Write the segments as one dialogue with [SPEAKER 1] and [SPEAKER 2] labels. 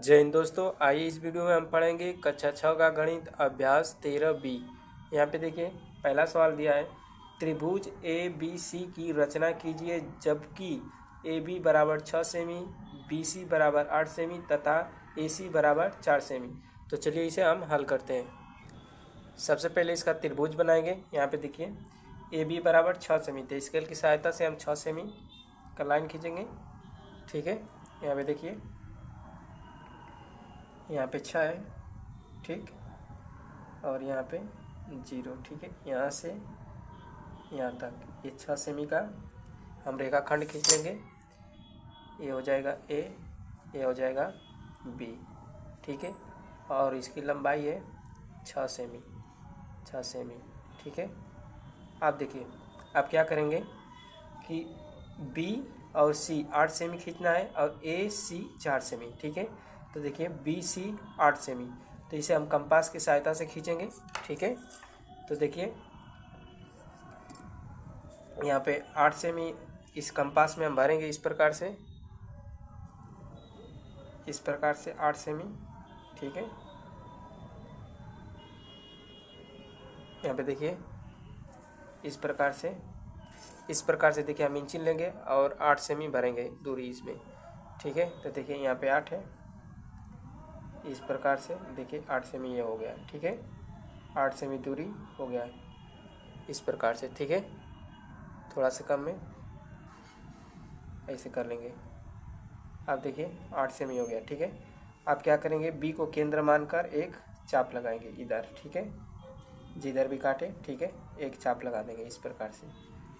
[SPEAKER 1] जय हिंद दोस्तों। आइए इस वीडियो में हम पढ़ेंगे कक्षा 6 का गणित अभ्यास 13B। यहाँ पे देखिए पहला सवाल दिया है, त्रिभुज ए बी सी की रचना कीजिए जबकि ए बी बराबर 6 सेमी, बी सी बराबर 8 सेमी तथा ए सी बराबर 4 सेमी। तो चलिए इसे हम हल करते हैं। सबसे पहले इसका त्रिभुज बनाएंगे। यहाँ पे देखिए ए बी बराबर 6 सेमी, तो स्केल की सहायता से हम 6 सेमी का लाइन खींचेंगे। ठीक है, यहाँ पे देखिए यहाँ पे 6 है, ठीक, और यहाँ पे 0। ठीक है, यहाँ से यहाँ तक ये 6 सेमी का हम रेखाखंड खींचेंगे। ये हो जाएगा ए, ये हो जाएगा बी। ठीक है, और इसकी लंबाई है 6 सेमी, 6 सेमी। ठीक है, आप देखिए आप क्या करेंगे कि बी और सी 8 सेमी खींचना है और ए सी 4 सेमी। ठीक है, तो देखिए बी सी 8 सेमी, तो इसे हम कंपास की सहायता से खींचेंगे। ठीक है, तो देखिए यहाँ पे 8 सेमी इस कंपास में हम भरेंगे इस प्रकार से, इस प्रकार से 8 सेमी। ठीक है, यहाँ पे देखिए इस प्रकार से, इस प्रकार से देखिए हम इंची लेंगे और 8 सेमी भरेंगे दूरी इसमें। ठीक है, तो देखिए यहाँ पे 8 है, इस प्रकार से देखिए 8 सेमी ये हो गया। ठीक है, 8 सेमी दूरी हो गया इस प्रकार से। ठीक है, थोड़ा सा कम में ऐसे कर लेंगे। अब देखिए 8 सेमी हो गया। ठीक है, अब क्या करेंगे, बी को केंद्र मानकर एक चाप लगाएंगे इधर। ठीक है, जिधर भी काटे, ठीक है, एक चाप लगा देंगे इस प्रकार से।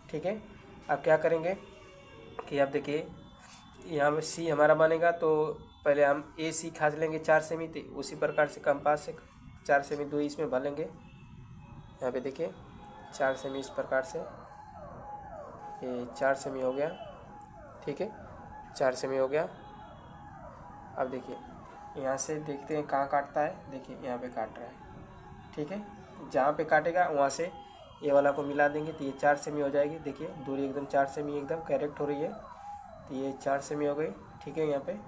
[SPEAKER 1] ठीक है, अब क्या करेंगे कि अब देखिए यहाँ पे सी हमारा बनेगा, तो पहले हम ए सी खींच लेंगे 4 सेमी, तो उसी प्रकार से कंपास से 4 सेमी दूरी इसमें भर लेंगे। यहाँ पे देखिए 4 सेमी इस प्रकार से, ये 4 सेमी हो गया। ठीक है, 4 सेमी हो गया। अब देखिए यहाँ से देखते हैं कहाँ काटता है, देखिए यहाँ पे काट रहा है। ठीक है, जहाँ पे काटेगा वहाँ से ये वाला को मिला देंगे, तो ये 4 सेमी हो जाएगी। देखिए दूरी एकदम 4 सेमी एकदम करेक्ट हो रही है, तो ये 4 सेमी हो गई। ठीक है, यहाँ पे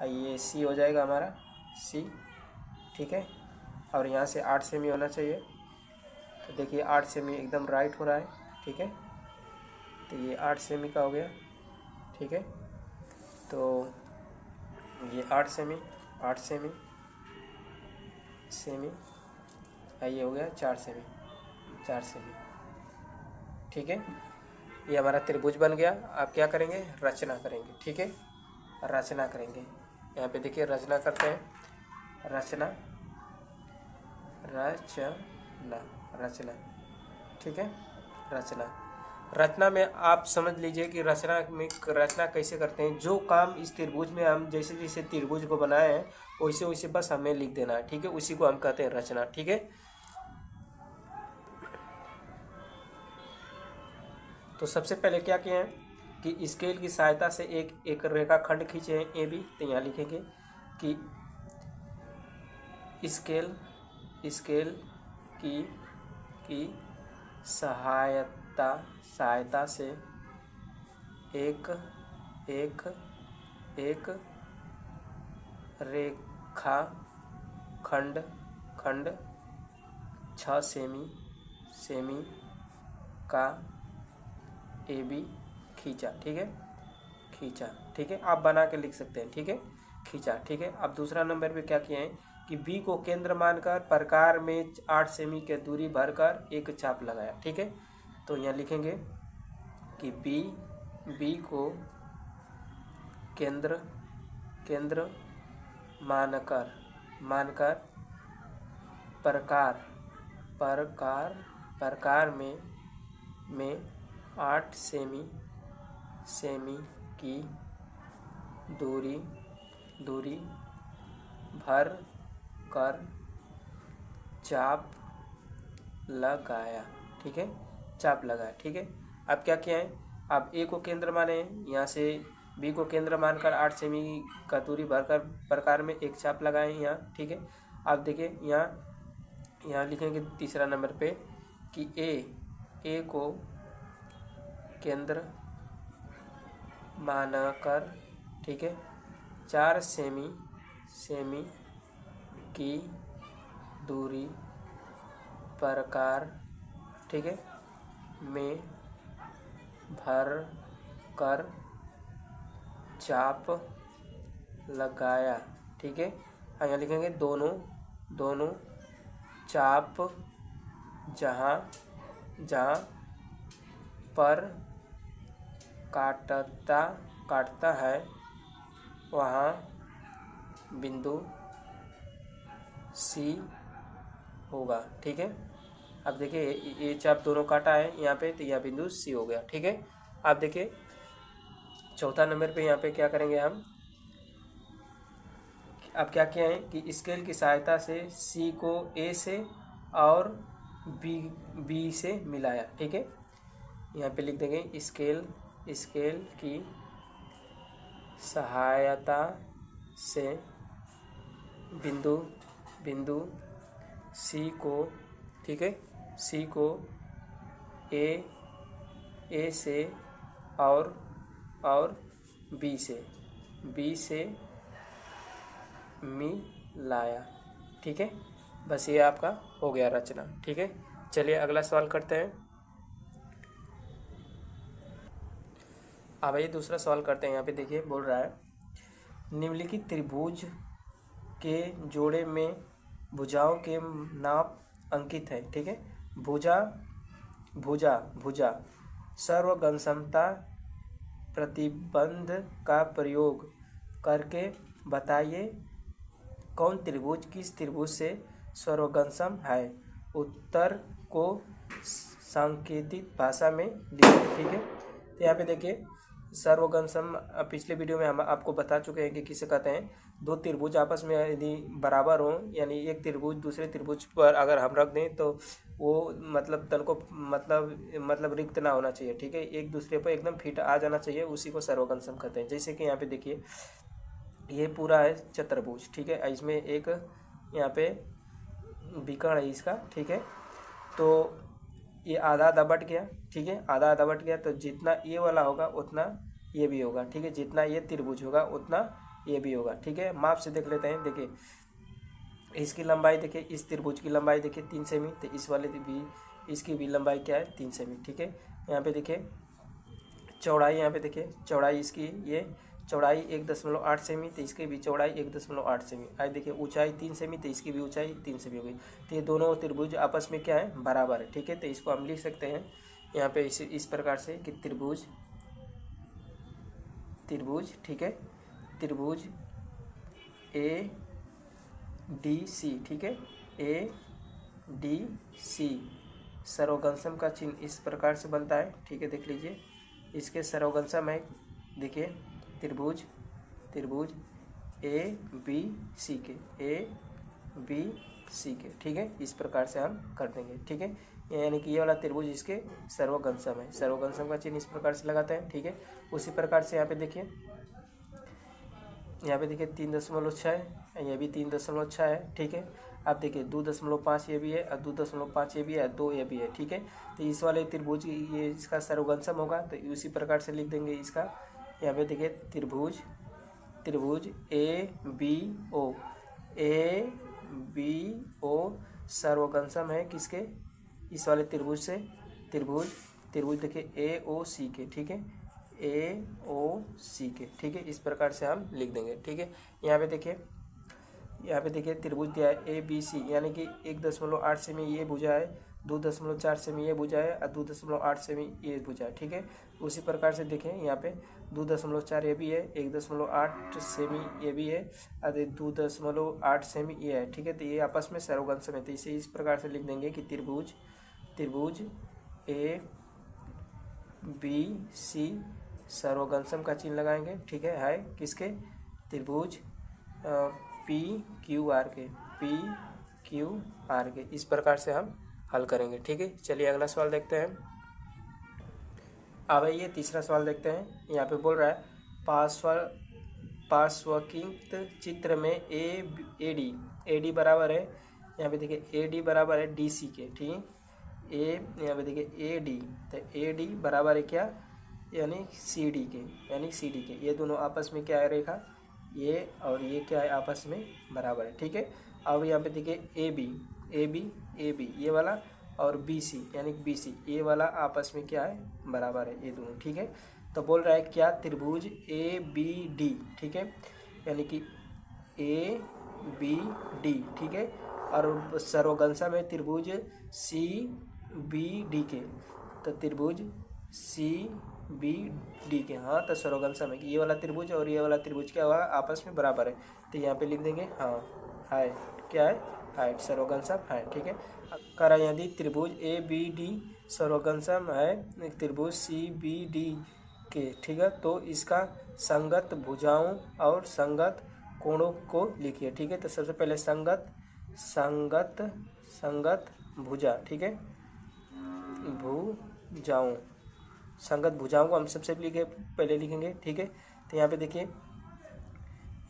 [SPEAKER 1] ये सी हो जाएगा हमारा सी। ठीक है, और यहाँ से 8 सेमी होना चाहिए, तो देखिए 8 सेमी एकदम राइट हो रहा है। ठीक है, तो ये 8 सेमी का हो गया। ठीक है, तो ये 8 सेमी, 8 सेमी सेमी, ये हो गया 4 सेमी, 4 सेमी। ठीक है, ये हमारा त्रिभुज बन गया। आप क्या करेंगे, रचना करेंगे। ठीक है, रचना करेंगे। यहाँ पे देखिए रचना करते हैं, रचना रचना रचना। ठीक है, रचना, रचना में आप समझ लीजिए कि रचना में रचना कैसे करते हैं। जो काम इस त्रिभुज में हम जैसे जैसे त्रिभुज को बनाए हैं वैसे वैसे बस हमें लिख देना है। ठीक है, उसी को हम कहते हैं रचना। ठीक है, तो सबसे पहले क्या किए हैं कि स्केल की सहायता से एक रेखाखंड खींचे हैं ए बी। तो यहाँ लिखेंगे कि स्केल स्केल की सहायता से एक रेखा खंड 6 सेमी का ए बी खींचा। ठीक है, खींचा। ठीक है, आप बना के लिख सकते हैं। ठीक है, खींचा। ठीक है, अब दूसरा नंबर पे क्या किए हैं कि बी को केंद्र मानकर प्रकार में 8 सेमी के दूरी भरकर एक चाप लगाया। ठीक है, तो यहाँ लिखेंगे कि बी को केंद्र मानकर प्रकार में 8 सेमी की दूरी भर कर चाप लगाया। ठीक है, चाप लगाया। ठीक है, अब क्या किया है, अब ए को केंद्र माने, यहाँ से बी को केंद्र मानकर 8 सेमी का दूरी भरकर प्रकार में एक चाप लगाए यहाँ। ठीक है, अब देखिए यहाँ लिखेंगे तीसरा नंबर पे कि ए को केंद्र मानकर, ठीक है, 4 सेमी सेमी की दूरी प्रकार, ठीक है, में भर कर चाप लगाया, ठीक है। यहाँ लिखेंगे दोनों चाप जहाँ जहाँ पर काटता है वहाँ बिंदु सी होगा, ठीक है। अब देखिए ये चाप दोनों काटा है यहाँ पे, तो यह बिंदु सी हो गया, ठीक है। आप देखिए चौथा नंबर पे यहाँ पे क्या करेंगे हम, अब क्या किया है कि स्केल की सहायता से सी को ए से और बी से मिलाया, ठीक है। यहाँ पे लिख देंगे स्केल की सहायता से बिंदु सी को, ठीक है, सी को ए से और बी से मिलाया, ठीक है। बस ये आपका हो गया रचना, ठीक है। चलिए अगला सवाल करते हैं। अब ये दूसरा सवाल करते हैं। यहाँ पे देखिए बोल रहा है निम्नलिखित त्रिभुज के जोड़े में भुजाओं के नाप अंकित है, ठीक है। भुजा सर्वगमनता प्रतिबंध का प्रयोग करके बताइए कौन त्रिभुज किस त्रिभुज से सर्वगमन है। उत्तर को सांकेतिक भाषा में लिखिए, ठीक है। तो यहाँ पे देखिए सर्वगमन पिछले वीडियो में हम आपको बता चुके हैं कि किसे कहते हैं। दो त्रिभुज आपस में यदि बराबर हो, यानी एक त्रिभुज दूसरे त्रिभुज पर अगर हम रख दें तो वो मतलब तन को मतलब रिक्त ना होना चाहिए, ठीक है। एक दूसरे पर एकदम फिट आ जाना चाहिए, उसी को सर्वगमन कहते हैं। जैसे कि यहाँ पे देखिए ये पूरा है चतुर्भुज, ठीक है। इसमें एक यहाँ पे विकर्ण है इसका, ठीक है। तो ये आधा आधा बट गया, ठीक है, आधा आधा बट गया, तो जितना ये वाला होगा उतना ये भी होगा, ठीक है। जितना ये त्रिभुज होगा उतना ये भी होगा, ठीक है। माप से देख लेते हैं। देखिए इसकी लंबाई देखिए, इस त्रिभुज की लंबाई देखिए 3 सेमी, तो इस वाले भी इसकी भी लंबाई क्या है 3 सेमी, ठीक है। यहाँ पे देखिए चौड़ाई, यहाँ पे देखिए चौड़ाई इसकी ये चौड़ाई 1.8 सेमी, तो इसकी भी चौड़ाई 1.8 सेमी। आज देखिए ऊंचाई 3 सेमी, तो इसकी भी ऊंचाई 3 सेमी हो गई। तो ये दोनों त्रिभुज आपस में क्या है बराबर है, ठीक है। तो इसको हम लिख सकते हैं यहाँ पे इस प्रकार से कि त्रिभुज, ठीक है, त्रिभुज ए डी सी, ठीक है, ए डी सी सर्वगमन का चिन्ह इस प्रकार से बनता है, ठीक है। देख लीजिए इसके सर्वगमन है, देखिए त्रिभुज ए बी सी के, ठीक है। इस प्रकार से हम कर देंगे, ठीक है। यानी कि ये वाला त्रिभुज इसके सर्वगमन है, सर्वगमन का चिन्ह इस प्रकार से लगाते हैं, ठीक है। उसी प्रकार से यहाँ पे देखिए 3.6 है, ये भी 3.6 है, ठीक है। अब देखिए 2.5 ये भी है और 2.5 ये भी है, 2 ये भी है, ठीक है। तो इस वाले त्रिभुज ये इसका सर्वगमन होगा, तो उसी प्रकार से लिख देंगे इसका। यहाँ पे देखिए त्रिभुज ए बी ओ सर्वगमन है किसके, इस वाले त्रिभुज से। त्रिभुज देखिए ए ओ सी के, ठीक है, ए ओ सी के, ठीक है। इस प्रकार से हम लिख देंगे, ठीक है। यहाँ पे देखिए त्रिभुज दिया है ए बी सी, यानी कि 1.8 सेमी ये भुजा है, 2.4 सेमी ये भुजा है और 2.8 सेमी ये भुजा है, ठीक है। उसी प्रकार से देखें यहाँ पे 2.4 ये भी है, 1.8 सेमी ये भी है और 2.8 सेमी ये है, ठीक है। तो ये आपस में सर्वगमन है, तो इसे इस प्रकार से लिख देंगे कि त्रिभुज ए बी सी सर्वगमन का चिन्ह लगाएंगे, ठीक है किसके, त्रिभुज पी क्यू आर के, इस प्रकार से हम हल करेंगे, ठीक है। चलिए अगला सवाल देखते हैं। अब ये तीसरा सवाल देखते हैं। यहाँ पे बोल रहा है पार्श्वंकित चित्र में ए डी बराबर है, यहाँ पे देखिए ए डी बराबर है डी सी के, ठीक है। यहाँ पे देखिए ए डी, तो ए डी बराबर है क्या, यानी सी डी के, ये दोनों आपस में क्या है रेखा ये और ये क्या है, आपस में बराबर है। ठीक है, अब यहाँ पे देखिए ए बी ये वाला और बी सी यानी बी सी ये वाला आपस में क्या है, बराबर है ये दोनों। ठीक है, तो बोल रहा है क्या, त्रिभुज ए बी डी, ठीक है, यानी कि ए बी डी, ठीक है, और सर्वगंशा में त्रिभुज सी बी डी के, तो त्रिभुज सी बी डी के, हाँ, तो सर्वगंशा में ये वाला त्रिभुज और ये वाला त्रिभुज क्या हुआ, आपस में बराबर है, तो यहाँ पे लिख देंगे हाँ हाइट, क्या है, हाइट, सर्वगंशा हाइट। ठीक है, करा यदि त्रिभुज ए बी डी सर्वगंशा है त्रिभुज सी बी डी के, ठीक है, तो इसका संगत भुजाओं और संगत कोणों को लिखिए। ठीक है, तो सबसे पहले संगत भुजा, ठीक है, भुजाओं, संगत भुजाओं को हम सबसे पहले लिखेंगे। ठीक है, तो यहाँ पे देखिए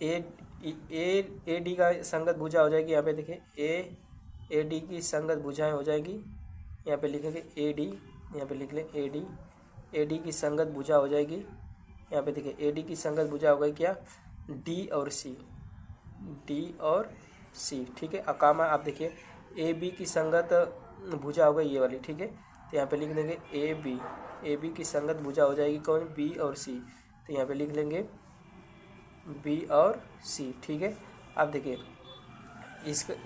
[SPEAKER 1] ए डी का संगत भुजा हो जाएगी, यहाँ पे देखिए ए डी की संगत भुजाएं हो जाएगी, यहाँ पे लिखेंगे ए डी, यहाँ पे लिख लें ए डी की संगत भुजा हो जाएगी, यहाँ पे देखिए ए डी की संगत भुजा हो गई क्या, डी और सी। ठीक है, अकामा आप देखिए ए बी की संगत भुजा हो गई ये वाली। ठीक है, तो यहाँ पे लिख देंगे ए बी की संगत भुजा हो जाएगी कौन, बी और सी, तो यहाँ पे लिख लेंगे बी और सी। ठीक है, अब देखिए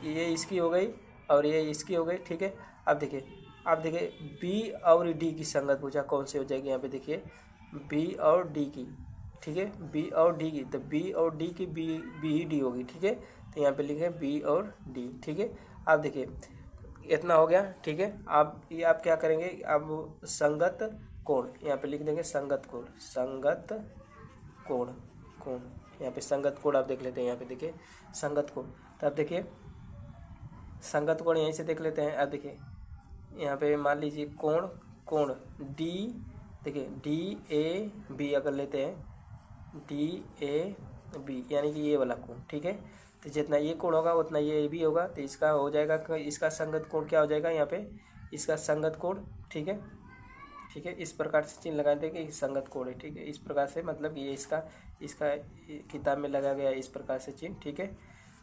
[SPEAKER 1] ये इसकी हो गई और ये इसकी हो गई। ठीक है, अब देखिए बी और डी की संगत भुजा कौन सी हो जाएगी, यहाँ पे देखिए बी और डी की, ठीक है, बी और डी की, तो बी और डी की बी डी होगी। ठीक है, तो यहाँ पे लिखे बी और डी। ठीक है, अब देखिए इतना हो गया। ठीक है, आप क्या करेंगे, अब संगत कोण यहाँ पे लिख देंगे, संगत कोण यहाँ पे संगत कोण आप देख लेते हैं, यहाँ पे देखिए संगत कोण, तो अब देखिए संगत कोण यहीं से देख लेते हैं। अब देखिए यहाँ पे मान लीजिए कोण डी, देखिए डी ए बी अगर लेते हैं, डी ए बी यानी कि ये वाला कोण। ठीक है, तो जितना ये कोण होगा उतना ये भी होगा, तो इसका हो जाएगा, इसका संगत कोण क्या हो जाएगा, यहाँ पे इसका संगत कोण। ठीक है, इस प्रकार से चिन्ह लगा देंगे कि संगत कोण है। ठीक है, इस प्रकार से मतलब ये इसका किताब में लगा गया इस प्रकार से चिन्ह। ठीक है,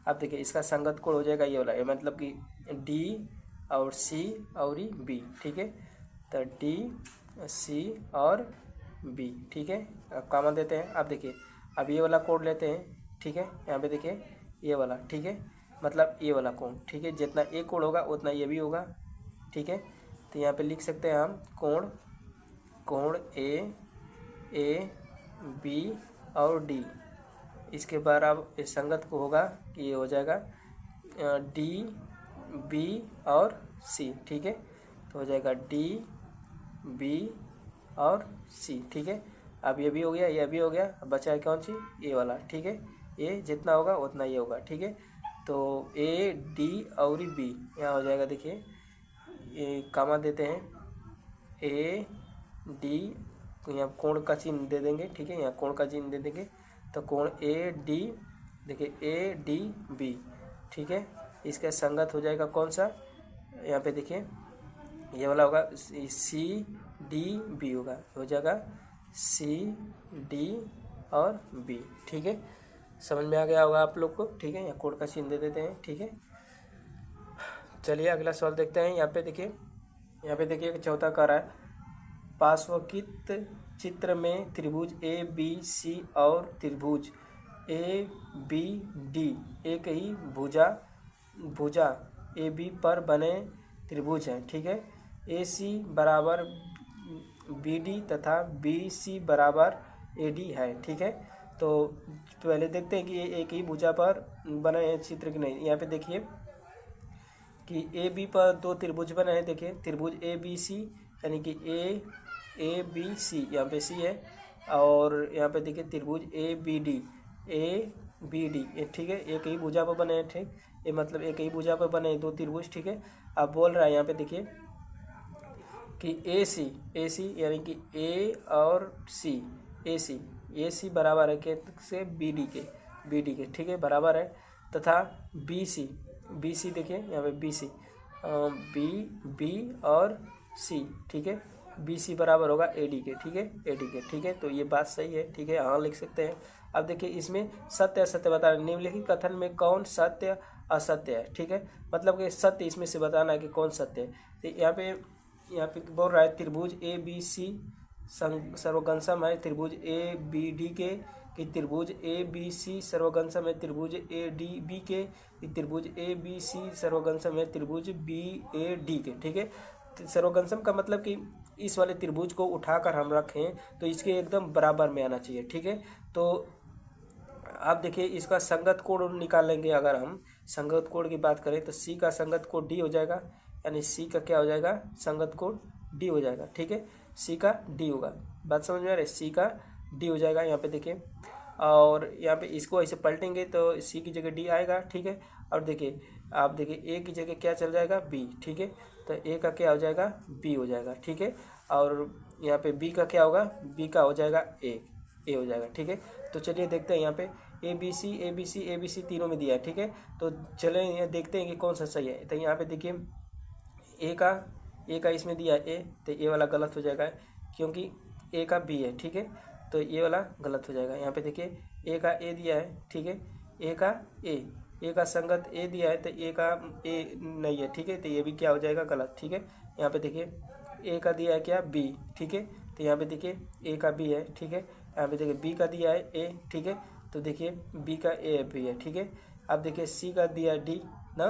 [SPEAKER 1] अब देखिए इसका संगत कोण हो जाएगा ये वाला, ये मतलब कि डी और सी और बी। ठीक है, तो डी सी और बी। ठीक है, अब कॉमन देते हैं। अब देखिए अब ये वाला कोण लेते हैं। ठीक है, यहाँ पे देखिए ये वाला, ठीक है, मतलब ये वाला कोण। ठीक है, जितना एक कोण होगा उतना ये भी होगा। ठीक है, तो यहाँ पे लिख सकते हैं हम कोण ए बी और डी, इसके बाद अब इस संगत को होगा कि ये हो जाएगा डी बी और सी। ठीक है, तो हो जाएगा डी बी और सी। ठीक है, अब ये भी हो गया, ये भी हो गया, अब बचा है कौन सी, ये वाला। ठीक है, ये जितना होगा उतना ये होगा। ठीक है, तो ए डी और बी यहाँ हो जाएगा, देखिए ये कामा देते हैं, ए डी यहाँ कोण का चिन्ह दे देंगे। ठीक है, यहाँ कोण का चिन्ह दे देंगे, तो कोण ए डी, देखिए ए डी बी। ठीक है, इसका संगत हो जाएगा कौन सा, यहाँ पे देखिए ये वाला होगा सी डी बी होगा, हो जाएगा सी डी और बी। ठीक है, समझ में आ गया होगा आप लोग को। ठीक है, यहाँ कोण का चिन्ह दे देते हैं। ठीक है, चलिए अगला सवाल देखते हैं। यहाँ पे देखिए एक चौथा कह रहा है, पार्श्वकित चित्र में त्रिभुज ए बी सी और त्रिभुज ए बी डी एक ही भुजा ए बी पर बने त्रिभुज हैं। ठीक है, ए सी बराबर बी डी तथा बी सी बराबर ए डी है। ठीक है, तो पहले देखते हैं कि ये एक ही भुजा पर बने हैं चित्र की नहीं। यहाँ पे देखिए कि ए बी पर दो त्रिभुज बने हैं। देखिए त्रिभुज ए बी सी यानी कि ए बी सी, यहाँ पे सी है, और यहाँ पे देखिए त्रिभुज ए बी डी ये, ठीक है, एक ही भुजा पर बने हैं। ठीक, ये मतलब एक ही भुजा पर बने दो त्रिभुज। ठीक है, अब बोल रहा है यहाँ पे देखिए कि ए सी यानी कि ए और सी, ए सी बराबर है से बी डी के, ठीक है, बराबर है, तथा बी सी देखिए यहाँ पे बी और सी। ठीक है, बी सी बराबर होगा ए डी के। ठीक है, ठीक है, तो ये बात सही है। ठीक है, हाँ लिख सकते हैं। अब देखिए इसमें सत्य असत्य बताना, निम्नलिखित कथन में कौन सत्य असत्य है, ठीक है, मतलब कि सत्य इसमें से बताना है कि कौन सत्य है। तो यहाँ पे बोल रहा है त्रिभुज ए बी सी सर्वगंसम है त्रिभुज ए बी डी के, कि त्रिभुज ए बी सी सर्वगंसम है त्रिभुज ए डी बी के, कि त्रिभुज ए बी सी सर्वगंसम है त्रिभुज बी ए डी के, ठीक है। सर्वगंसम का मतलब कि इस वाले त्रिभुज को उठाकर हम रखें तो इसके एकदम बराबर में आना चाहिए, ठीक है। तो आप देखिए इसका संगत कोण निकाल लेंगे। अगर हम संगत कोण की बात करें तो सी का संगत कोण डी हो जाएगा, यानी सी का क्या हो जाएगा, संगत कोण डी हो जाएगा, ठीक है, सी का डी होगा। बात समझ में आ रही है, सी का डी हो जाएगा यहाँ पे देखिए। और यहाँ पे इसको ऐसे पलटेंगे तो सी की जगह डी आएगा, ठीक है। और देखिए आप देखिए ए की जगह क्या चल जाएगा, बी, ठीक है। तो ए का क्या हो जाएगा, बी हो जाएगा, ठीक है। और यहाँ पे बी का क्या होगा, बी का हो जाएगा ए हो जाएगा, ठीक है। तो चलिए देखते हैं यहाँ पे ए बी सी तीनों में दिया है, ठीक है। तो चले यहाँ देखते हैं कि कौन सा सही है। तो यहाँ पे देखिए ए का इसमें दिया है ए, तो ए वाला गलत हो जाएगा क्योंकि ए का बी है, ठीक है। तो ये वाला गलत हो जाएगा। यहाँ पे देखिए ए का ए दिया है, ठीक है, ए का संगत ए दिया है तो ए का ए नहीं है, ठीक है। तो ये भी क्या हो जाएगा, गलत, ठीक है। यहाँ पे देखिए ए का दिया है क्या, बी, ठीक है। तो यहाँ पे देखिए ए का बी है, ठीक है। यहाँ पे देखिए बी का दिया है ए, ठीक है। तो देखिए बी का ए भी है, ठीक है। अब देखिए सी का दिया है डी ना,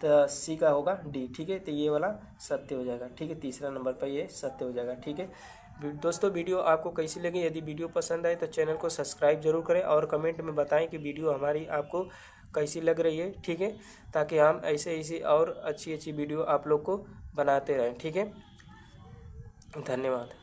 [SPEAKER 1] तो सी का होगा डी, ठीक है। तो ये वाला सत्य हो जाएगा, ठीक है, तीसरा नंबर पर ये सत्य हो जाएगा, ठीक है। दोस्तों वीडियो आपको कैसी लगी, यदि वीडियो पसंद आए तो चैनल को सब्सक्राइब जरूर करें और कमेंट में बताएं कि वीडियो हमारी आपको कैसी लग रही है, ठीक है, ताकि हम ऐसे और अच्छी वीडियो आप लोग को बनाते रहें, ठीक है। धन्यवाद।